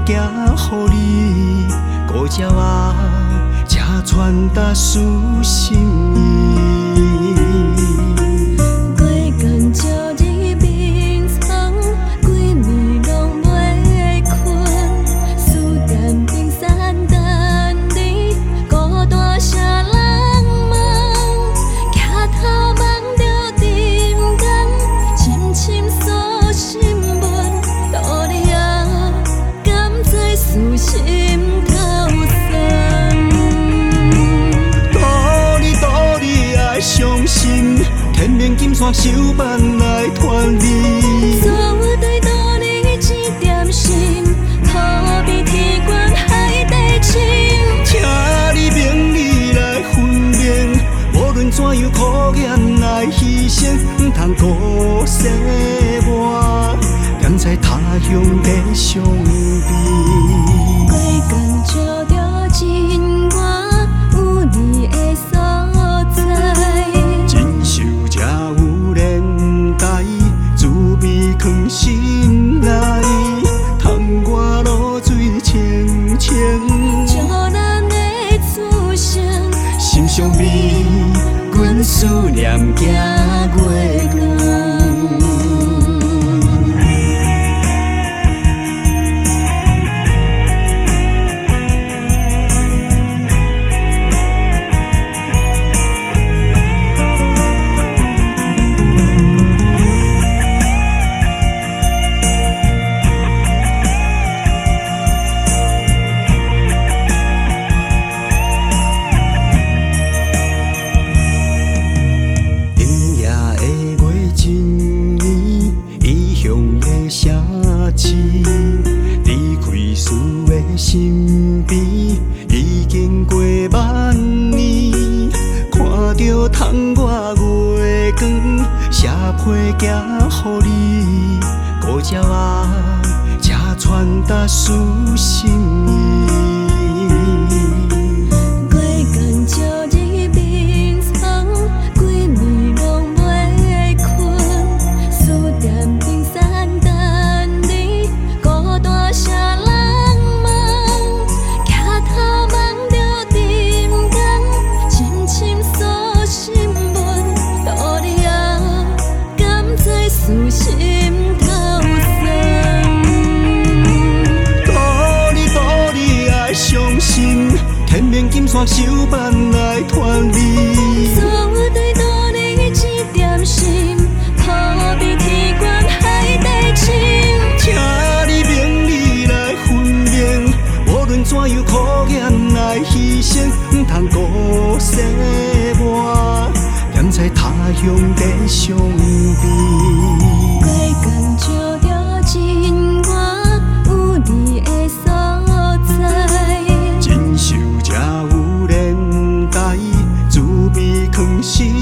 予你，孤鸟啊，才传达思心意。过工照日眠床，规暝拢袂困，思念冰山等你，孤单啥人问？徛头望着沉江，深深锁心门，道理啊，甘在思心头酸。道理爱相信，天命金线手办来传你。所有对道理一点心，可比天悬海底深。请你明理来分明，无论怎样苦险来牺牲，唔通孤世我，踮在他乡地相比。过工照着真我有你的所在，真受才有连带，滋味藏心内，窗外露水清清。照咱的此生，心上美，阮思念行月光。离开思的身边，已经过万年。看着窗外月光，写批行予你，孤鸟啊，才传达思心意。过工照日眠床，规暝拢袂困，思念冰山等你，孤单啥人问？徛头望着沉江，深深锁心门，道理啊，甘在思心头酸。道理爱相信，天命金线手办来传你。所有对道理一点心，可比天悬海底深。请你明理来分明，无论怎样苦险来牺牲，唔通孤世我，踮在他乡地相比。过工照着真我有你的所在，真受才有连带，滋味藏心